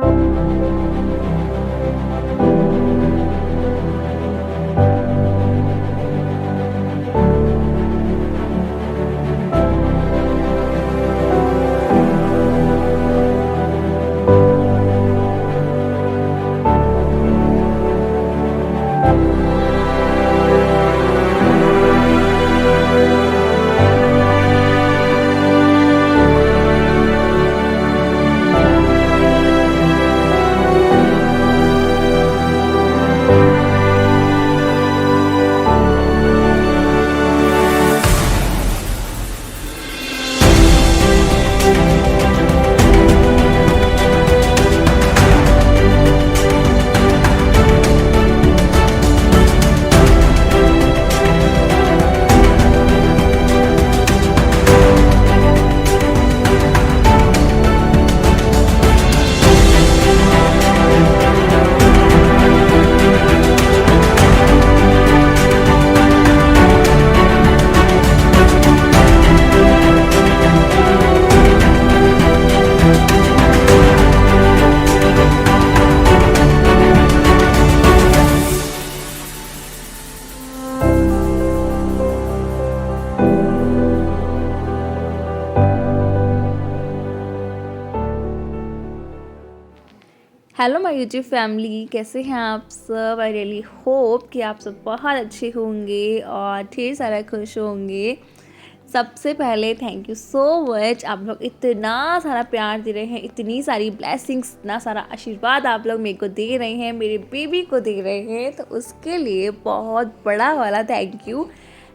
Hello my YouTube family, कैसे हैं आप सब। आई रियली होप कि आप सब बहुत अच्छे होंगे और ढेर सारा खुश होंगे। सबसे पहले थैंक यू सो मच, आप लोग इतना सारा प्यार दे रहे हैं, इतनी सारी ब्लेसिंग्स, इतना सारा आशीर्वाद आप लोग मेरे को दे रहे हैं, मेरे बेबी को दे रहे हैं, तो उसके लिए बहुत बड़ा वाला thank you.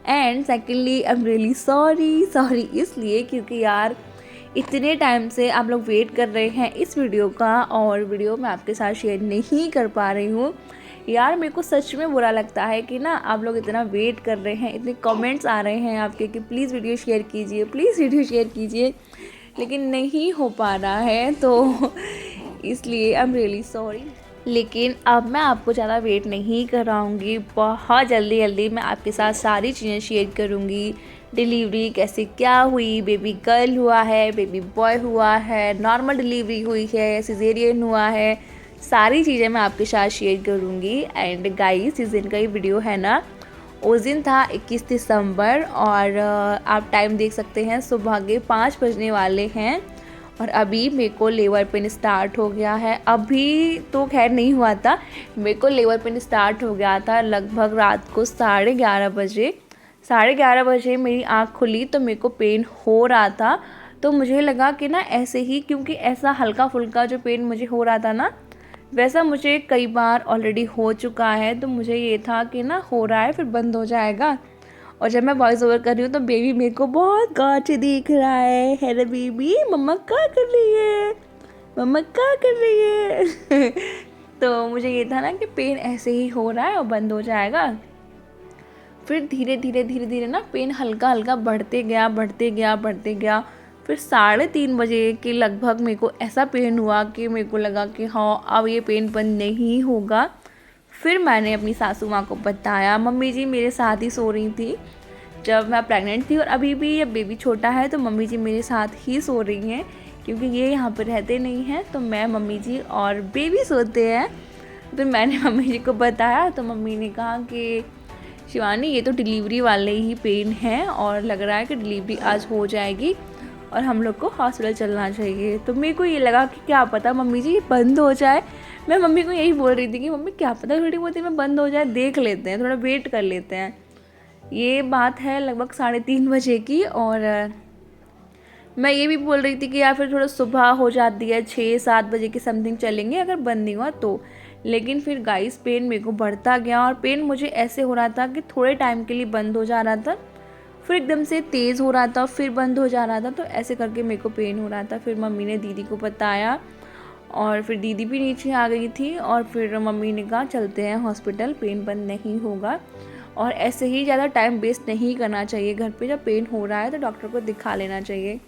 And secondly I am really sorry इसलिए क्योंकि यार इतने टाइम से आप लोग वेट कर रहे हैं इस वीडियो का और वीडियो मैं आपके साथ शेयर नहीं कर पा रही हूँ। यार मेरे को सच में बुरा लगता है कि ना आप लोग इतना वेट कर रहे हैं, इतने कमेंट्स आ रहे हैं आपके कि प्लीज़ वीडियो शेयर कीजिए, प्लीज़ वीडियो शेयर कीजिए, लेकिन नहीं हो पा रहा है, तो इसलिए आई एम रियली सॉरी। लेकिन अब मैं आपको ज़्यादा वेट नहीं कराऊंगी, बहुत जल्दी मैं आपके साथ सारी चीज़ें शेयर करूंगी। डिलीवरी कैसे क्या हुई, बेबी गर्ल हुआ है, बेबी बॉय हुआ है, नॉर्मल डिलीवरी हुई है, सिजेरियन हुआ है, सारी चीज़ें मैं आपके साथ शेयर करूंगी। एंड गाइस, जिस दिन का ये वीडियो है ना, उस दिन था 21 दिसंबर और आप टाइम देख सकते हैं, सुबह के 5 बजने वाले हैं और अभी मेरे को लेबर पेन स्टार्ट हो गया है। अभी तो खैर नहीं हुआ था, मेरे को लेबर पेन स्टार्ट हो गया था लगभग रात को 11:30 बजे। 11:30 बजे मेरी आँख खुली तो मेरे को पेन हो रहा था, तो मुझे लगा कि ना ऐसे ही, क्योंकि ऐसा हल्का फुल्का जो पेन मुझे हो रहा था ना, वैसा मुझे कई बार ऑलरेडी हो चुका है, तो मुझे ये था कि ना हो रहा है फिर बंद हो जाएगा। और जब मैं वॉइस ओवर कर रही हूँ तो बेबी मेरे को बहुत गाँठ दिख रहा है ना बेबी, मम्मा क्या कर रही है, मम्मा क्या कर रही है तो मुझे ये था ना कि पेन ऐसे ही हो रहा है और बंद हो जाएगा। फिर धीरे धीरे ना पेन हल्का हल्का बढ़ते गया। फिर 3:30 बजे के लगभग मेरे को ऐसा पेन हुआ कि मेरे को लगा कि हाँ अब ये पेन बंद नहीं होगा। फिर मैंने अपनी सासू माँ को बताया। मम्मी जी मेरे साथ ही सो रही थी जब मैं प्रेग्नेंट थी, और अभी भी अब बेबी छोटा है तो मम्मी जी मेरे साथ ही सो रही हैं, क्योंकि ये यहाँ पर रहते नहीं हैं, तो मैं, मम्मी जी और बेबी सोते हैं। फिर मैंने मम्मी जी को बताया तो मम्मी ने कहा कि शिवानी ये तो डिलीवरी वाले ही पेन हैं और लग रहा है कि डिलीवरी आज हो जाएगी और हम लोग को हॉस्पिटल चलना चाहिए। तो मेरे को ये लगा कि क्या पता मम्मी जी बंद हो जाए। मैं मम्मी को यही बोल रही थी कि मम्मी क्या पता थोड़ी बहुत में बंद हो जाए, देख लेते हैं, थोड़ा वेट कर लेते हैं। ये बात है लगभग 3:30 बजे की, और मैं ये भी बोल रही थी कि यार फिर थोड़ा सुबह हो जाती है, 6-7 बजे के समथिंग चलेंगे अगर बंद नहीं हुआ तो। लेकिन फिर गाइस पेन मेरे को बढ़ता गया और पेन मुझे ऐसे हो रहा था कि थोड़े टाइम के लिए बंद हो जा रहा था, फिर एकदम से तेज़ हो रहा था, फिर बंद हो जा रहा था, तो ऐसे करके मेरे को पेन हो रहा था। फिर मम्मी ने दीदी को बताया और फिर दीदी भी नीचे आ गई थी और फिर मम्मी ने कहा चलते हैं हॉस्पिटल, पेन बंद नहीं होगा और ऐसे ही ज़्यादा टाइम वेस्ट नहीं करना चाहिए घर पे। जब पेन हो रहा है तो डॉक्टर को दिखा लेना चाहिए।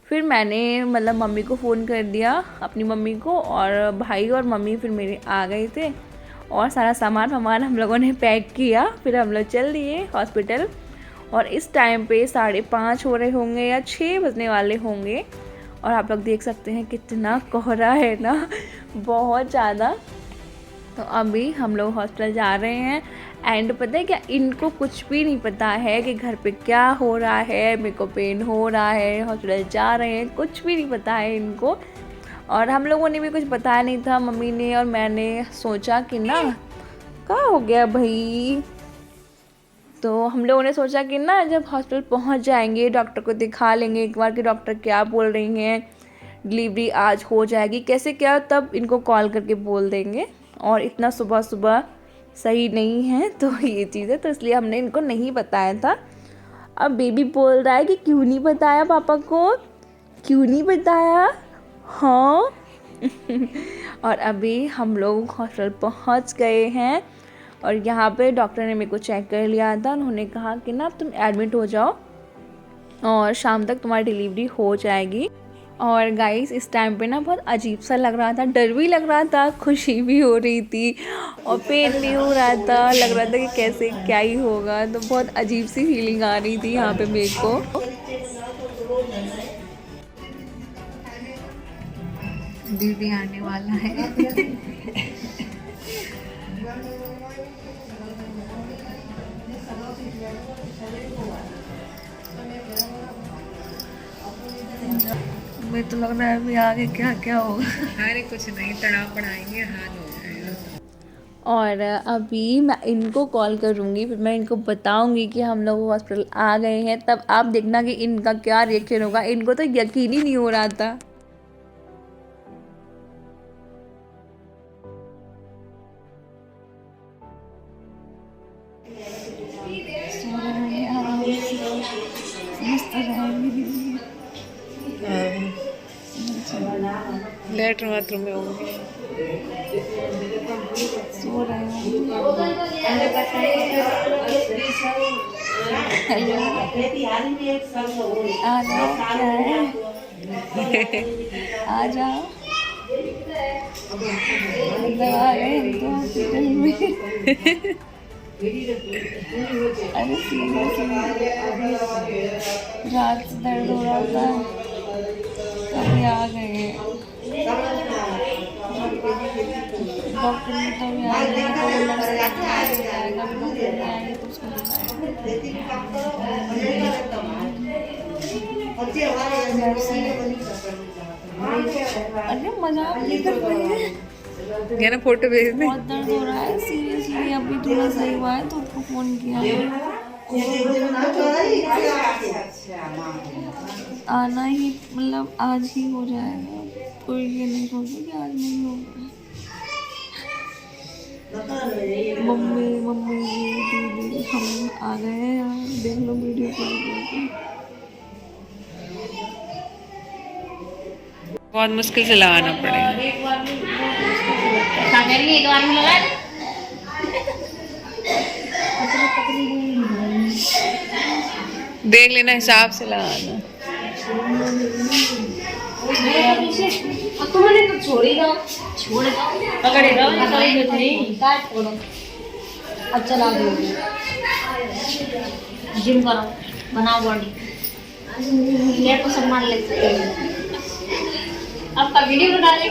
फिर मैंने मतलब मम्मी को फ़ोन कर दिया, अपनी मम्मी को, और भाई और मम्मी फिर मेरे आ गए थे और सारा सामान हम लोगों ने पैक किया। फिर हम लोग चल दिए हॉस्पिटल और इस टाइम पे 5:30 हो रहे होंगे या 6 बजने वाले होंगे और आप लोग देख सकते हैं कितना कोहरा है ना, बहुत ज़्यादा। तो अभी हम लोग हॉस्पिटल जा रहे हैं एंड पता है क्या, इनको कुछ भी नहीं पता है कि घर पे क्या हो रहा है, मेरे को पेन हो रहा है, हॉस्पिटल जा रहे हैं, कुछ भी नहीं पता है इनको। और हम लोगों ने भी कुछ बताया नहीं था, मम्मी ने और मैंने सोचा कि ना क्या हो गया भाई। तो हम लोगों ने सोचा कि ना जब हॉस्पिटल पहुंच जाएंगे डॉक्टर को दिखा लेंगे एक बार कि डॉक्टर क्या बोल रही हैं, डिलीवरी आज हो जाएगी कैसे क्या, तब इनको कॉल करके बोल देंगे। और इतना सुबह सुबह सही नहीं है तो ये चीज़ है, तो इसलिए हमने इनको नहीं बताया था। अब बेबी बोल रहा है कि क्यों नहीं बताया पापा को, क्यों नहीं बताया, हाँ। और अभी हम लोग हॉस्पिटल पहुंच गए हैं और यहाँ पे डॉक्टर ने मेरे को चेक कर लिया था। उन्होंने कहा कि ना तुम एडमिट हो जाओ और शाम तक तुम्हारी डिलीवरी हो जाएगी। और गाइस इस टाइम पे ना बहुत अजीब सा लग रहा था, डर भी लग रहा था, खुशी भी हो रही थी और पेन भी हो रहा था, लग रहा था कि कैसे क्या ही होगा। तो बहुत अजीब सी फीलिंग आ रही थी यहाँ पे मेरे को। दीदी आने वाला है। मुझे तो लग रहा है अभी आगे क्या क्या होगा। अरे कुछ नहीं, तड़ाव बढ़ाएंगे, हाल हो जाएगा। और अभी मैं इनको कॉल करूँगी, फिर मैं इनको बताऊँगी कि हम लोग हॉस्पिटल आ गए हैं, तब आप देखना कि इनका क्या रिएक्शन होगा। इनको तो यकीन ही नहीं हो रहा था। लेटरिन बाथरूम में होंगे, सो रहे आ जाओ, क्या है, आ जाओ, आ गए हम तो हॉस्पिटल में। अरे सीरियसली रात से दर्द हो रहा था, तभी आ गए डॉक्टर ने। तो अभी आएंगे तो उसको अरे मजाक नहीं कर रहे हैं, ये ना फोटो भेज दे। बहुत दर्द हो रहा है सीरियसली, अभी थोड़ा सही हुआ है तो उसको फ़ोन किया है। आना ही मतलब आज ही हो जाएगा, कोई ये नहीं सोचे कि आज नहीं होगा। मम्मी मम्मी दीदी हम आ गए हैं यार, देख लो वीडियो कॉल करके। बहुत मुश्किल से लगाना पड़ेगा। देख लेना, हिसाब से लगाना। तो छोड़ दो पकड़े दो, अब चला दो, जिम करो, बनाओ बॉडी, लेट को सम्मान ले सकते हैं। आपका वीडियो बना ले,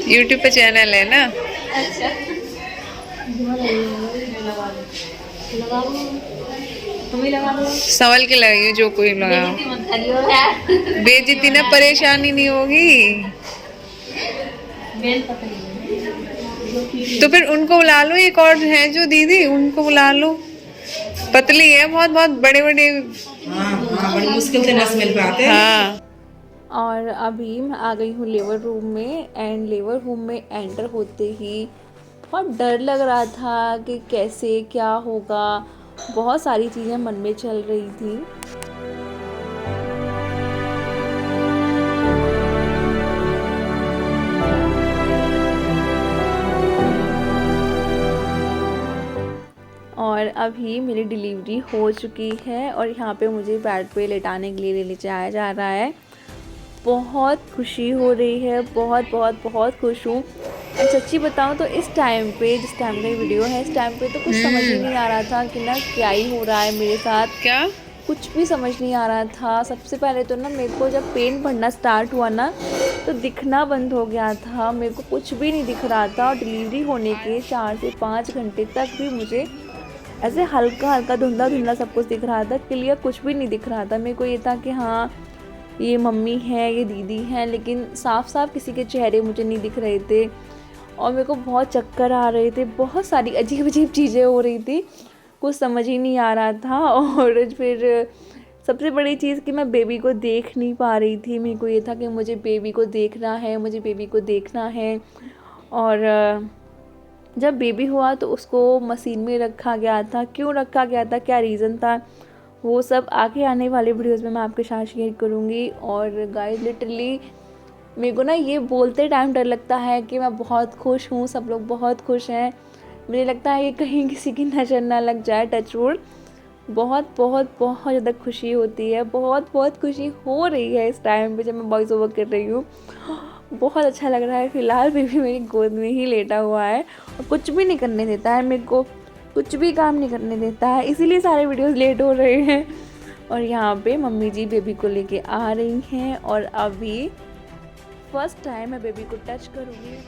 यूट्यूब पे चैनल है ना। अच्छा लगा लो, तुम ही लगा लो, संभल के लगाइए, जो कोई लगाओ। बेइज्जती मत करियो यार, बेइज्जती ना, परेशानी नहीं होगी बेल पकड़ी तो फिर उनको बुला लो, एक और है जो दीदी, उनको बुला लो। पतली है बहुत, बहुत बड़े बड़े, हाँ, बड़ी मुश्किल से नस मिल पाते हैं। हाँ। और अभी मैं आ गई हूँ लेबर रूम में एंड लेबर रूम में एंटर होते ही बहुत डर लग रहा था कि कैसे क्या होगा, बहुत सारी चीज़ें मन में चल रही थी। और अभी मेरी डिलीवरी हो चुकी है और यहाँ पे मुझे बेड पे लेटाने के लिए ले जाया जा रहा है। बहुत खुशी हो रही है, बहुत बहुत बहुत खुश हूँ। और सच्ची बताऊँ तो इस टाइम पे, जिस टाइम का वीडियो है, इस टाइम पे तो कुछ समझ ही नहीं आ रहा था कि ना क्या ही हो रहा है मेरे साथ। क्या कुछ भी समझ नहीं आ रहा था। सबसे पहले तो ना मेरे को जब पेन बढ़ना स्टार्ट हुआ ना तो दिखना बंद हो गया था, मेरे को कुछ भी नहीं दिख रहा था। और डिलीवरी होने के 4 से 5 घंटे तक भी मुझे ऐसे हल्का हल्का धुंधला धुंधला सब कुछ दिख रहा था, क्लियर कुछ भी नहीं दिख रहा था। मेरे को ये था कि हाँ ये मम्मी है, ये दीदी हैं, लेकिन साफ साफ किसी के चेहरे मुझे नहीं दिख रहे थे। और मेरे को बहुत चक्कर आ रहे थे, बहुत सारी अजीब अजीब चीज़ें हो रही थी, कुछ समझ ही नहीं आ रहा था। और फिर सबसे बड़ी चीज़ कि मैं बेबी को देख नहीं पा रही थी। मेरे को ये था कि मुझे बेबी को देखना है, मुझे बेबी को देखना है। और जब बेबी हुआ तो उसको मशीन में रखा गया था, क्यों रखा गया था, क्या रीज़न था, वो सब आगे आने वाले वीडियोस में मैं आपके साथ शेयर करूँगी। और गाइस लिटरली मेरे को ना ये बोलते टाइम डर लगता है कि मैं बहुत खुश हूँ, सब लोग बहुत खुश हैं। मुझे लगता है कि कहीं किसी की नज़र ना लग जाए, टच वुड। बहुत बहुत बहुत ज़्यादा खुशी होती है, बहुत बहुत खुशी हो रही है इस टाइम पे जब मैं वॉइस ओवर कर रही हूँ। बहुत अच्छा लग रहा है। फ़िलहाल बेबी मेरी गोद में ही लेटा हुआ है और कुछ भी नहीं करने देता है, मेरे को कुछ भी काम नहीं करने देता है, इसीलिए सारे वीडियोस लेट हो रहे हैं। और यहाँ पे मम्मी जी बेबी को लेके आ रही हैं और अभी फर्स्ट टाइम मैं बेबी को टच करूँगी।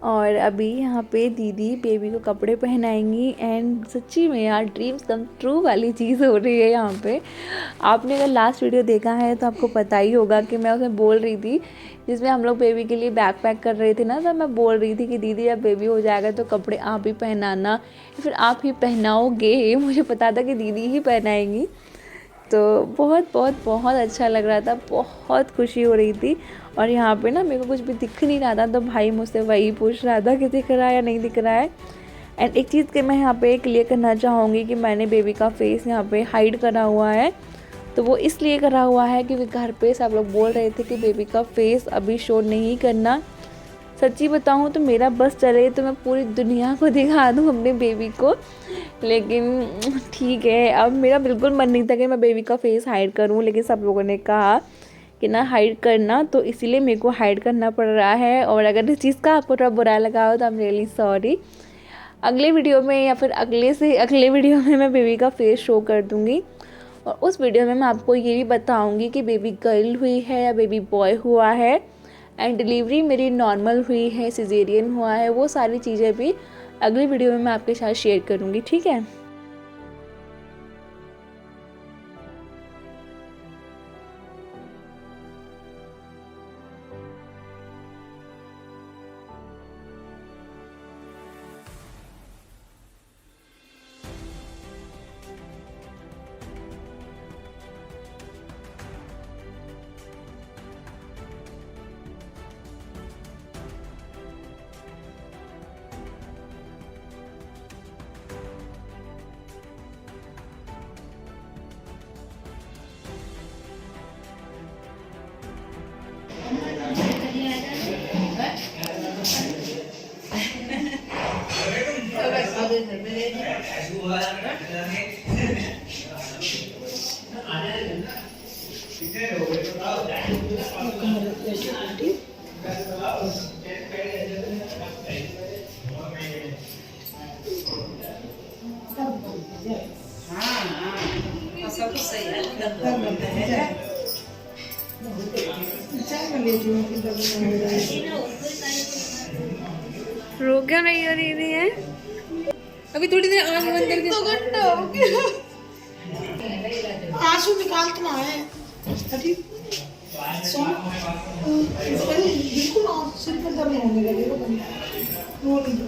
और अभी यहाँ पे दीदी बेबी को कपड़े पहनाएंगी एंड सच्ची में यार ड्रीम्स कम ट्रू वाली चीज़ हो रही है यहाँ पे। आपने अगर लास्ट वीडियो देखा है तो आपको पता ही होगा कि मैं उसमें बोल रही थी, जिसमें हम लोग बेबी के लिए बैग पैक कर रहे थे ना, तो मैं बोल रही थी कि दीदी जब बेबी हो जाएगा तो कपड़े आप ही पहनाना, फिर आप ही पहनाओगे। मुझे पता था कि दीदी ही पहनाएंगी, तो बहुत बहुत बहुत अच्छा लग रहा था, बहुत खुशी हो रही थी। और यहाँ पे ना मेरे को कुछ भी दिख नहीं रहा था, तो भाई मुझसे वही पूछ रहा था कि दिख रहा है या नहीं दिख रहा है। एंड एक चीज़ के मैं यहाँ पे क्लियर करना चाहूँगी कि मैंने बेबी का फेस यहाँ पे हाइड करा हुआ है, तो वो इसलिए करा हुआ है क्योंकि घर पे सब लोग बोल रहे थे कि बेबी का फेस अभी शो नहीं करना। सच्ची बताऊँ तो मेरा बस चले तो मैं पूरी दुनिया को दिखा दूँ अपने बेबी को, लेकिन ठीक है अब मेरा बिल्कुल मन नहीं था कि मैं बेबी का फेस हाइड करूँ, लेकिन सब लोगों ने कहा कि ना हाइड करना, तो इसीलिए मेरे को हाइड करना पड़ रहा है। और अगर इस चीज़ का आपको थोड़ा बुरा लगा हो तो आई एम रियली सॉरी। अगले वीडियो में या फिर अगले से अगले वीडियो में मैं बेबी का फेस शो कर दूँगी, और उस वीडियो में मैं आपको ये भी बताऊँगी कि बेबी गर्ल हुई है या बेबी बॉय हुआ है, एंड डिलीवरी मेरी नॉर्मल हुई है, सिजेरियन हुआ है, वो सारी चीज़ें भी अगली वीडियो में मैं आपके साथ शेयर करूँगी, ठीक है। सब कुछ सही है। रो क्यों नहीं हो रही है? अभी थोड़ी देर आंख बंद करके 2 घंटा हो गया। आंसू निकाल तो आए। बिल्कुल सिर पर दर्द होने लगेगा वो लीजिए।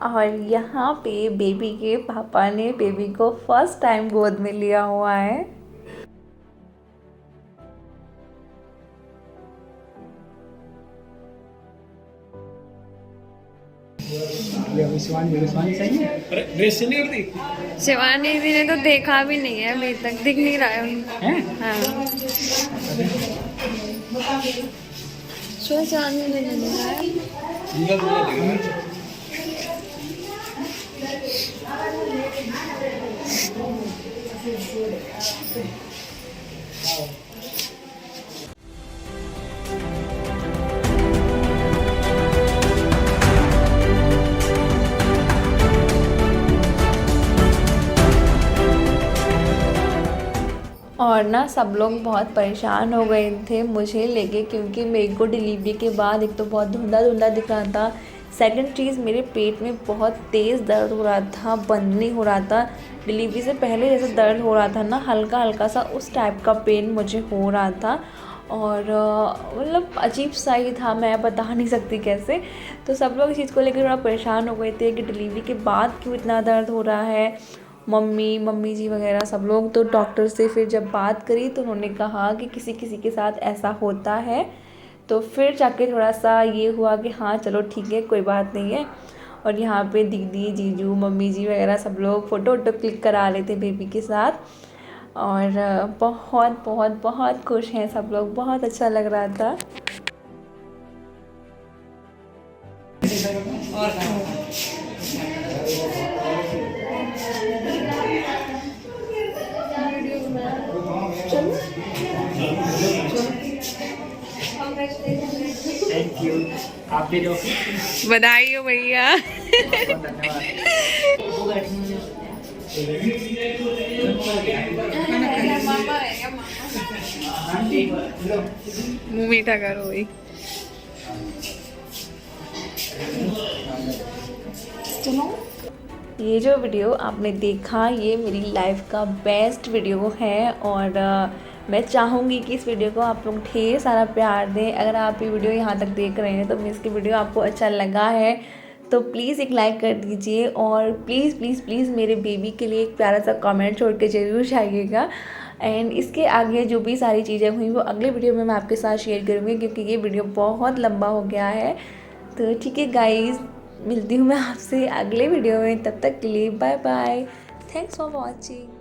और यहाँ पे बेबी के पापा ने बेबी को फर्स्ट टाइम गोद में लिया हुआ है। शिवानी दीदी ने तो देखा भी नहीं है अभी तक, दिख नहीं रहा है उनको। हाँ शिवानी ने नहीं देखा है। और ना सब लोग बहुत परेशान हो गए थे मुझे लेके, क्योंकि मेरे को डिलीवरी के बाद एक तो बहुत धुंधला धुंधला दिख रहा था, सेकंड चीज़ मेरे पेट में बहुत तेज़ दर्द हो रहा था, बंद नहीं हो रहा था। डिलीवरी से पहले जैसे दर्द हो रहा था ना, हल्का हल्का सा उस टाइप का पेन मुझे हो रहा था। और मतलब अजीब सा ही था, मैं बता नहीं सकती कैसे। तो सब लोग इस चीज़ को लेकर थोड़ा परेशान हो गए थे कि डिलीवरी के बाद क्यों इतना दर्द हो रहा है। मम्मी जी वगैरह सब लोग। तो डॉक्टर से फिर जब बात करी तो उन्होंने कहा कि किसी किसी के साथ ऐसा होता है। तो फिर जाके थोड़ा सा ये हुआ कि हाँ चलो ठीक है, कोई बात नहीं है। और यहाँ पे दीदी जीजू मम्मी जी वगैरह सब लोग फ़ोटो क्लिक करा रहे थे बेबी के साथ। और बहुत बहुत बहुत खुश हैं सब लोग, बहुत अच्छा लग रहा था। थैंक यू, आप भी जो बधाई हो भैया। मुँह मीठा करो भाई। ये जो वीडियो आपने देखा ये मेरी लाइफ का बेस्ट वीडियो है। और मैं चाहूँगी कि इस वीडियो को आप लोग ढेर सारा प्यार दें। अगर आप ये वीडियो यहाँ तक देख रहे हैं तो मीन्स की वीडियो आपको अच्छा लगा है तो प्लीज़ एक लाइक कर दीजिए। और प्लीज़ प्लीज़ प्लीज़ मेरे बेबी के लिए एक प्यारा सा कमेंट छोड़ के ज़रूर जाइएगा। एंड इसके आगे जो भी सारी चीज़ें हुई वो अगले वीडियो में मैं आपके साथ शेयर करूँगी, क्योंकि ये वीडियो बहुत लंबा हो गया है। तो ठीक है गाइज़, मिलती हूँ मैं आपसे अगले वीडियो में। तब तक के लिए bye bye, thanks for watching.